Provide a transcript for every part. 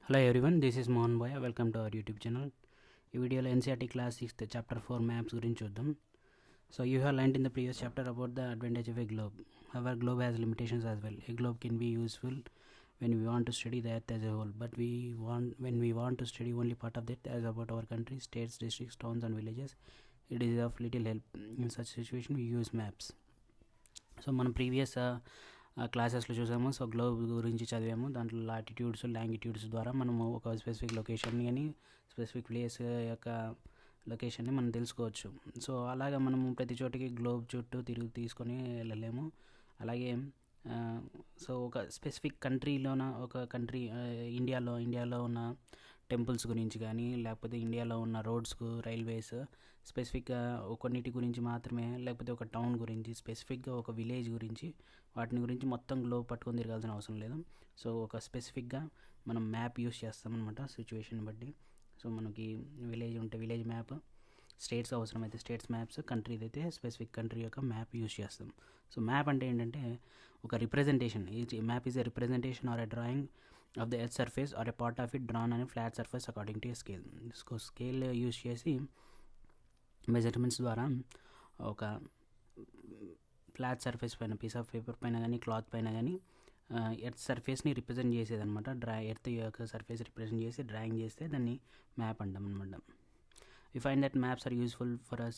Hello everyone, this is Mohan Boya. Welcome to our YouTube channel. ఈ వీడియోలో NCERT class 6th chapter 4 maps గురించి చూద్దాం. So you have learned in the previous chapter about the advantage of a globe. Our globe has limitations as well. A globe can be useful when we want to study the earth as a whole, but when we want to study only part of that, as about our country, states, districts, towns and villages, it is of little help. In such situation we use maps. So మనం previous క్లాసెస్లో చూసాము. So globe గురించి చదివాము. దాంట్లో latitudes, longitudes ద్వారా మనము ఒక specific లొకేషన్ని కానీ స్పెసిఫిక్ ప్లేస్ యొక్క లొకేషన్ని మనం తెలుసుకోవచ్చు. సో అలాగా మనము ప్రతి చోటికి గ్లోబ్ చుట్టూ తీసుకొని వెళ్ళలేము. అలాగే సో ఒక స్పెసిఫిక్ కంట్రీలోన ఒక కంట్రీ ఇండియాలో ఉన్న టెంపుల్స్ గురించి కానీ, లేకపోతే ఇండియాలో ఉన్న రోడ్స్కు, రైల్వేస్, స్పెసిఫిక్గా కొన్నిటి గురించి మాత్రమే, లేకపోతే ఒక టౌన్ గురించి, స్పెసిఫిక్గా ఒక విలేజ్ గురించి, వాటిని గురించి మొత్తం గ్లోబ్ పట్టుకొని తిరగాల్సిన అవసరం లేదు. సో ఒక స్పెసిఫిక్గా మనం మ్యాప్ యూస్ చేస్తామన్నమాట సిచ్యువేషన్ బట్టి. సో మనకి విలేజ్ ఉంటే విలేజ్ మ్యాప్, స్టేట్స్ అవసరమైతే స్టేట్స్ మ్యాప్స్, కంట్రీది అయితే స్పెసిఫిక్ కంట్రీ యొక్క మ్యాప్ యూస్ చేస్తాం. సో మ్యాప్ అంటే ఏంటంటే ఒక రిప్రజెంటేషన్. ఈ map is a representation or a drawing of the earth surface or a part of it drawn on a flat surface according to a scale. So scale use చేసి measurements ద్వారా ఒక flat surface పైన, piece of paper పైన కానీ, cloth పైన కానీ earth సర్ఫేస్ని represent చేసేదనమాట. Earth యొక్క surface represent చేసి డ్రాయింగ్ చేస్తే దాన్ని మ్యాప్ అంటాం అనమాట. We find that maps are useful for us.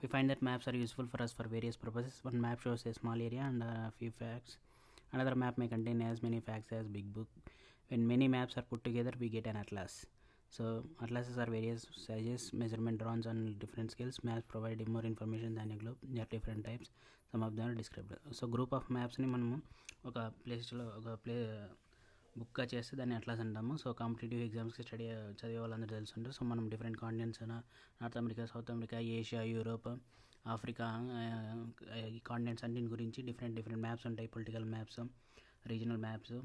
We find that maps are useful for us for various purposes. One map shows a small area and a few facts. Another map may contain as many facts as big book. When many maps are put together, we get an atlas. So atlases are various sizes, measurement drawings on different scales. Maps provide more information than a globe. There are different types. Some of them are described. So group of maps ni manamu oka place lo oka బుక్గా చేస్తే దాన్ని atlas అంటాము. So competitive ఎగ్జామ్స్కి చదివే వాళ్ళందరూ తెలుసుంటారు. So మనం different continents, north America, south America, Asia, Europe, Africa, ఈ continents అన్నింటి గురించి డిఫరెంట్ మ్యాప్స్ ఉంటాయి. Political maps, regional maps.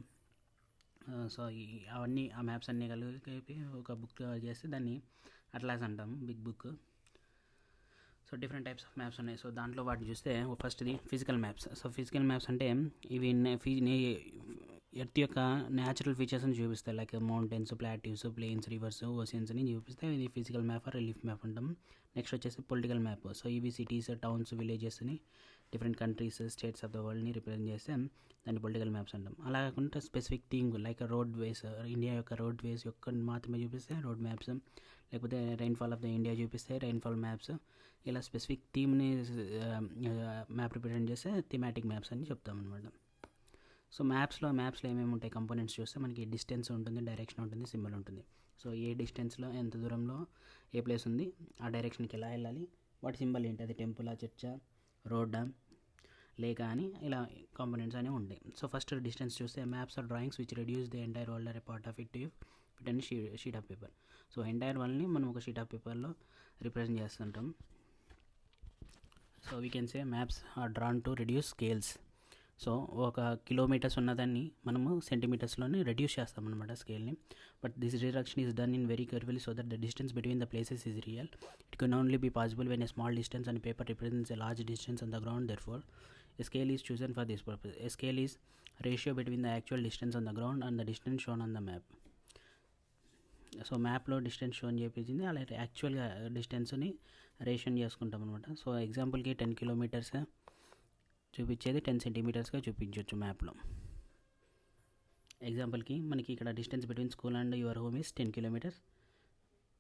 So అవన్నీ ఆ మ్యాప్స్ అన్నీ కలిపి ఒక బుక్ చేస్తే దాన్ని అట్లాస్ అంటాము, big book. So different types of maps ఉన్నాయి. సో దాంట్లో వాటిని చూస్తే ఫస్ట్ది physical maps. So physical maps అంటే ఇవి ఎర్త్ యొక్క న్యాచురల్ ఫీచర్స్ని చూపిస్తాయి. Like mountains, plateaus, plains, rivers, oceans అని చూపిస్తాయి. ఇది physical map or relief map అంటాం. నెక్స్ట్ వచ్చేసి పొలిటికల్ మ్యాప్. సో ఇవి సిటీస్, టౌన్స్, విలేజెస్ని, different countries, states of the వరల్డ్ని రిప్రజెంట్ చేస్తే దాన్ని పొలిటికల్ మ్యాప్స్ అంటాం. అలా కాకుండా స్పెసిఫిక్ థీమ్ లైక్ రోడ్ వేస్, ఇండియా యొక్క రోడ్ వేస్ యొక్క మాత్రమే చూపిస్తే రోడ్ మ్యాప్స్, లేకపోతే రైన్ఫాల్ ఆఫ్ ద ఇండియా చూపిస్తే రైన్ఫాల్ మ్యాప్స్. ఇలా స్పెసిఫిక్ థీమ్ని మ్యాప్ రిప్రజెంట్ చేస్తే థీమాటిక్ మ్యాప్స్ అని చెప్తాం అనమాట. సో మ్యాప్స్లో ఏమేమి ఉంటాయి కంపోనెంట్స్ చూస్తే మనకి డిస్టెన్స్ ఉంటుంది, డైరెక్షన్ ఉంటుంది, సింబల్ ఉంటుంది. సో ఏ డిస్టెన్స్లో ఎంత దూరంలో ఏ ప్లేస్ ఉంది, ఆ డైరెక్షన్కి ఎలా వెళ్ళాలి, వాటి సింబల్ ఏంటి, అది టెంపులా, చర్చా, రోడ్డా, లేక అని ఇలా కాంపోనెంట్స్ అనేవి ఉంటాయి. సో ఫస్ట్ డిస్టెన్స్ చూస్తే maps are drawings which reduce the entire world or a part of it to fit on a sheet of paper. So entire వరల్డ్ని మనం ఒక షీట్ ఆఫ్ పేపర్లో రిప్రజెంట్ చేస్తుంటాం. So we can say maps are drawn to reduce scales. So ఒక kilometres ఉన్నదాన్ని మనము సెంటీమీటర్స్లోనే reduce చేస్తామన్నమాట స్కేల్ని. But this reduction is done in very carefully so that the distance between the places is real. It can only be possible when a small distance and paper represents a large distance on the ground. Therefore a scale is chosen for this purpose. A scale is ratio between the actual distance on the ground and the distance shown on the map. So మ్యాప్లో distance shown చేయించింది, అలాగే యాక్చువల్గా డిస్టెన్స్ని ration చేసుకుంటాం అనమాట. So ఎగ్జాంపుల్కి 10 kilometres చూపించేది 10 సెంటీమీటర్స్గా చూపించవచ్చు మ్యాప్లో. ఎగ్జాంపుల్కి మనకి ఇక్కడ distance between school and your home is 10 kilometres.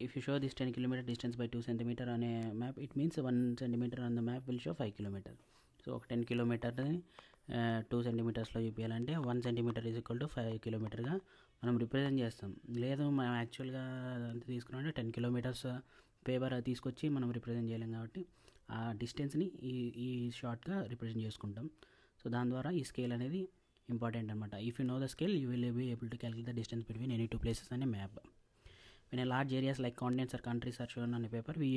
If you show this 10 kilometre distance by 2 centimetre on a map, it means 1 centimetre on the map will show 5 kilometre. So ఒక 10 కిలోమీటర్ని 2 సెంటీమీటర్స్లో చూపించాలంటే 1 సెంటీమీటర్ ఈజ్ ఈక్వల్ టు 5 కిలోమీటర్గా మనం represent చేస్తాం. లేదు మనం యాక్చువల్గా అంత తీసుకున్నామంటే 10 కిలోమీటర్స్ పేపర్ తీసుకొచ్చి మనం రిప్రజెంట్ చేయలేం కాబట్టి ఆ డిస్టెన్స్ని ఈ షార్ట్గా రిప్రజెంట్ చేసుకుంటాం. సో దాని ద్వారా ఈ స్కేల్ అనేది ఇంపార్టెంట్ అనమాట. If you know the scale you will be able to calculate the distance between any 2 places అనే map. When a large areas like continents or countries are shown on a paper, we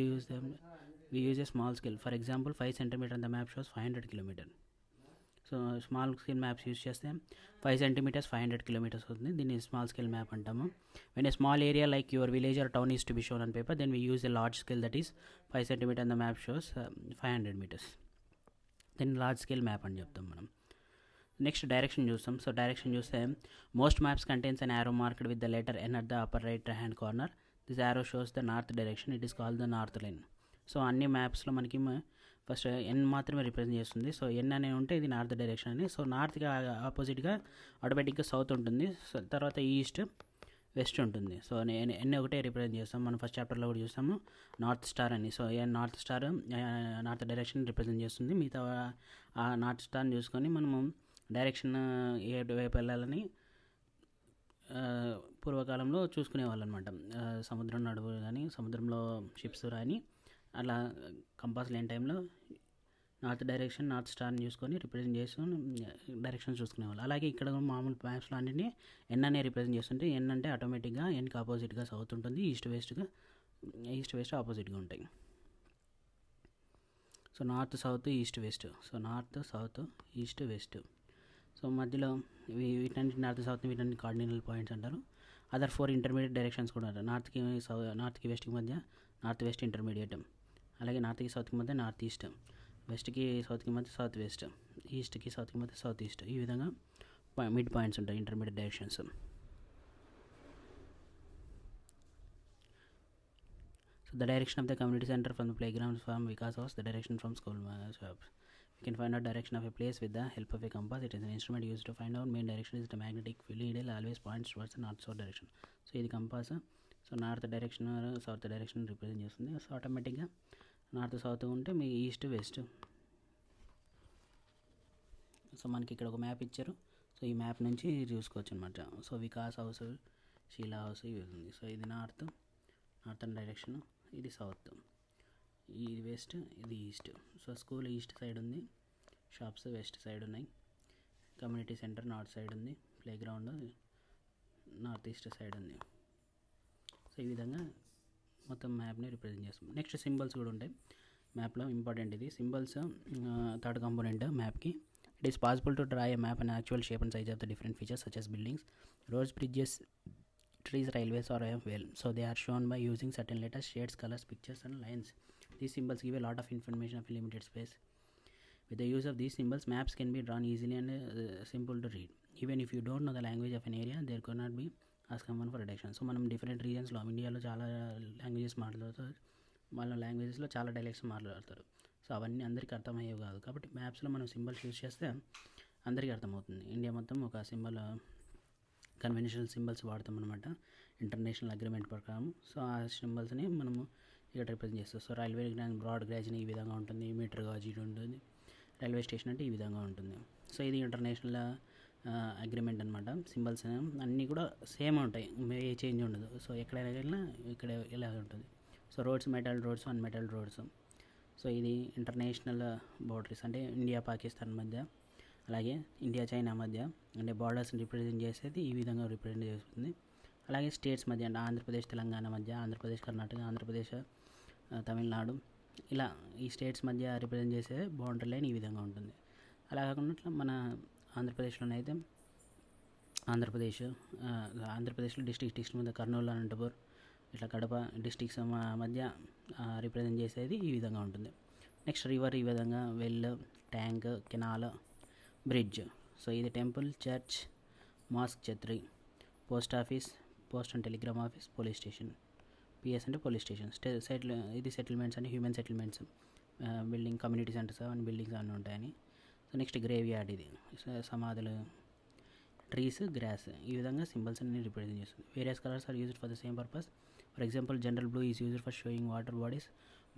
use a small scale. For example, 5 centimeter on the map shows 500 kilometer. So small scale maps use చేస్తే 5 centimetres 500 kilometres అవుతుంది. దీన్ని small scale map అంటాము. When a small area like your village or town is to be shown on paper, then we use a large scale that is 5 centimetre on the map shows 500 metres. Then large scale map అని చెప్తాం మనం. Next direction చూస్తాం. So direction చూస్తే most maps contains an arrow marked with the letter N at the upper right hand corner. This arrow shows the north direction. It is called the north line. So అన్ని మ్యాప్స్లో మనకి first ఎన్ మాత్రమే represent చేస్తుంది. So ఎన్ అనేది ఉంటే ఇది north direction అని. So నార్త్కి ఆపోజిట్గా ఆటోమేటిక్గా సౌత్ ఉంటుంది. సో తర్వాత ఈస్ట్, వెస్ట్ ఉంటుంది. సో ఎన్ ఒకటే రిప్రజెంట్ చేస్తాం. మనం ఫస్ట్ చాప్టర్లో కూడా చూస్తాము నార్త్ స్టార్ అని. So north star north direction represent చేస్తుంది. మిగతా ఆ నార్త్ స్టార్ని చూసుకొని మనము డైరెక్షన్ ఏ వైపు వెళ్ళాలని పూర్వకాలంలో చూసుకునేవాళ్ళు అనమాట. సముద్రం నడువు కానీ సముద్రంలో షిప్స్ రాని అలా కంపాస్ లేని టైంలో నార్త్ డైరెక్షన్ నార్త్ స్టార్ని చూసుకొని రిప్రజెంట్ చేసుకొని డైరెక్షన్ చూసుకునేవాళ్ళు. అలాగే ఇక్కడ మామూలు మ్యాప్స్లో అన్నింటినీ ఎన్ అనే రిప్రజెంట్ చేస్తుంటే ఎన్ అంటే ఆటోమేటిక్గా ఎన్కి ఆపోజిట్గా సౌత్ ఉంటుంది, ఈస్ట్ వెస్ట్ ఆపోజిట్గా ఉంటాయి. So north south east west. So north south east west. So మధ్యలో వీటన్నిటి నార్త్ సౌత్ వీటన్నిటి కార్డినల్ పాయింట్స్ అంటారు. అదర్ 4 ఇంటర్మీడియట్ డైరెక్షన్స్ కూడా ఉంటారు. నార్త్కి వెస్ట్కి మధ్య నార్త్ వెస్ట్ ఇంటర్మీడియట్, అలాగే నార్త్కి సౌత్కి మధ్య నార్త్ ఈస్ట్, వెస్ట్కి సౌత్కి మధ్య సౌత్ వెస్ట్, ఈస్ట్కి సౌత్కి మధ్య సౌత్ ఈస్ట్. ఈ విధంగా మిడ్ పాయింట్స్ ఉంటాయి intermediate directions. So the direction of the community centre from the playground from Vikas house, the direction from school shops. We can find out direction of a place with the help of a compass. It is an instrument used to find out main direction. Is the magnetic needle always points towards the north south direction. So ఇది compass. So north direction south direction represent చేస్తుంది. So ఆటోమేటిక్గా north south ఉంటే మీ east west. So మనకి ఇక్కడ ఒక map ఇచ్చారు. So ఈ మ్యాప్ నుంచి చూసుకోవచ్చు అనమాట. So Vikas house, Sheela house ఇవి ఉంది. సో ఇది నార్థన్ డైరెక్షన్, ఇది సౌత్, ఇది వెస్ట్, ఇది east. So school east side ఉంది, షాప్స్ వెస్ట్ సైడ్ ఉన్నాయి, కమ్యూనిటీ సెంటర్ నార్త్ సైడ్ ఉంది, play ground north east side ఉంది. సో ఈ విధంగా మొత్తం మ్యాప్ని రిప్రజెంట్ చేస్తాం. నెక్స్ట్ సింబల్స్ కూడా ఉంటాయి మ్యాప్లో. ఇంపార్టెంట్ ఇది సింబల్స్, థర్డ్ కాంపోనెంట్ మ్యాప్కి. It is possible to draw a map and actual shape and size of the different features such as buildings, roads, bridges, trees, railways or a well. So they are shown by using certain letters, shades, colors, pictures and lines. These symbols give a lot of information of a limited space. With the use of these symbols, maps can be drawn easily and simple to read. Even if you don't know the language of an area, there could not be as common for redaction. So మనం different రీజన్స్లో ఇండియాలో చాలా languages మాట్లాడతారు, వాళ్ళ లాంగ్వేజెస్లో చాలా dialects మాట్లాడతారు. So అవన్నీ అందరికీ అర్థమయ్యేవి కాదు. కాబట్టి మ్యాప్స్లో మనం సింబల్స్ యూజ్ చేస్తే అందరికీ అర్థమవుతుంది. ఇండియా మొత్తం ఒక సింబల్ కన్వెన్షనల్ సింబల్స్ వాడతాం అనమాట ఇంటర్నేషనల్ అగ్రిమెంట్ ప్రకారం. సో ఆ సింబల్స్ని మనము ఇక్కడ రిప్రజెంట్ చేస్తాం. సో రైల్వే బ్రాడ్ గ్రేజ్ని ఈ విధంగా ఉంటుంది, మీటర్ గాజ్ ఇది ఉంటుంది, రైల్వే స్టేషన్ అంటే ఈ విధంగా ఉంటుంది. సో ఇది ఇంటర్నేషనల్ అగ్రిమెంట్ అనమాట. సింబల్స్ అన్నీ కూడా సేమ్ ఉంటాయి, ఏ చేంజ్ ఉండదు. సో ఎక్కడైనా వెళ్ళినా ఇక్కడ ఇలా ఉంటుంది. So roads, metal roads, unmetalled roads. So ఇది ఇంటర్నేషనల్ బౌండరీస్ అంటే ఇండియా పాకిస్తాన్ మధ్య, అలాగే ఇండియా చైనా మధ్య అంటే బార్డర్స్ని రిప్రజెంట్ చేసేది ఈ విధంగా రిప్రజెంట్ చేస్తుంది. అలాగే స్టేట్స్ మధ్య అంటే ఆంధ్రప్రదేశ్ తెలంగాణ మధ్య, ఆంధ్రప్రదేశ్ కర్ణాటక, ఆంధ్రప్రదేశ్ తమిళనాడు, ఇలా ఈ స్టేట్స్ మధ్య రిప్రజెంట్ చేసే బౌండరీ లైన్ ఈ విధంగా ఉంటుంది. అలా కాకుండా మన ఆంధ్రప్రదేశ్లోనే అయితే ఆంధ్రప్రదేశ్లో డిస్ట్రిక్ట్ మధ్య కర్నూలు, అనంతపూర్, ఇట్లా కడప డిస్ట్రిక్ట్స్ మధ్య రిప్రజెంట్ చేసేది ఈ విధంగా ఉంటుంది. నెక్స్ట్ రివర్ ఈ విధంగా, well, tank, canal, bridge. So ఇది temple, church, mosque, chhatri, post office, post and telegram office, police station, PS అంటే పోలీస్ స్టేషన్, ఇది సెటిల్మెంట్స్ అంటే human settlements, building, community centres and buildings అన్నీ ఉంటాయని. సో నెక్స్ట్ గ్రేవ్ యార్డ్, ఇది సమాధులు, trees, gross. ఈ విధంగా సింబల్స్ అన్ని రిప్రజెంట్ చేస్తుంది. Various colours are used for the same purpose. For example general blue is used for showing water bodies,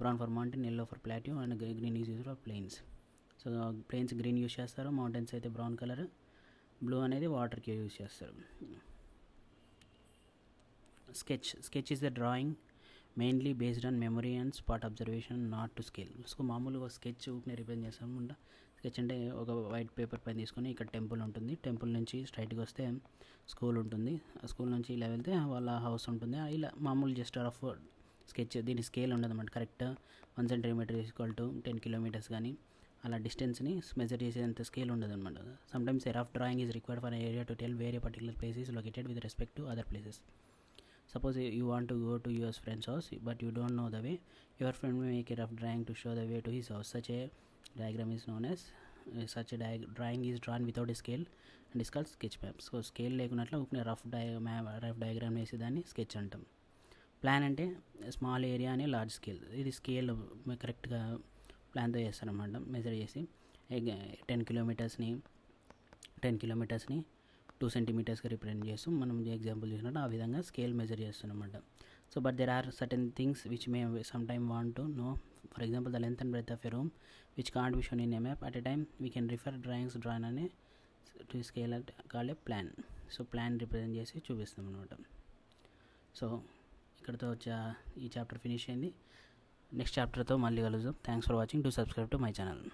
brown for mountain, yellow for plateau and green is used for plains. So plains green use చేస్తారు, mountains అయితే brown colour, blue అనేది వాటర్కి use చేస్తారు. Sketch is the drawing mainly based on memory and spot observation, not to scale. So మామూలుగా sketch represent చేస్తాము. Sketch అంటే ఒక white paper పైన తీసుకొని ఇక్కడ టెంపుల్ ఉంటుంది, టెంపుల్ నుంచి స్ట్రైట్గా వస్తే స్కూల్ ఉంటుంది, స్కూల్ నుంచి ఇలా వెళ్తే వాళ్ళ హౌస్ ఉంటుంది. ఇలా మామూలు జస్ట్ రఫ్ స్కెచ్, దీని స్కేల్ ఉండదు అన్నమాట. కరెక్ట్ 1 సెంటీమీటర్ = 10 కిలోమీటర్స్ కానీ అలా డిస్టెన్స్ని మెజర్ చేసేంత స్కేల్ ఉండదు అనమాట. Sometimes a rough drawing is required for area to tell where a particular place is located with respect to other places. Suppose you want to go to your friend's house but you don't know the way. Your friend may make a rough drawing to show the way to his house. Such a diagram is known as such drawing is drawn without a scale and is called sketch map. So scale లేకున్నట్లు ఒక rough diagram వేసి దాన్ని sketch అంటాం. Plan అంటే small area అని large scale. ఇది scale కరెక్ట్గా ప్లాన్తో చేస్తారన్నమాట. మెజర్ చేసి 10 కిలోమీటర్స్ని 2 సెంటీమీటర్స్గా రిప్రజెంట్ చేస్తూ మనం ఎగ్జాంపుల్ చూసినట్టు ఆ విధంగా స్కేల్ మెజర్ చేస్తున్నమాట. So but there are certain things which may some time want to know. For example the length and breadth of a room which can't be shown in a map at a time we can refer drawings drawn అనే to scale called a plan. So plan represent చేసి చూపిస్తాం అనమాట. So ఇక్కడతో ఈ chapter finish అయింది. Next చాప్టర్తో మళ్ళీ కలుద్దాం. Thanks for watching. To subscribe to my channel.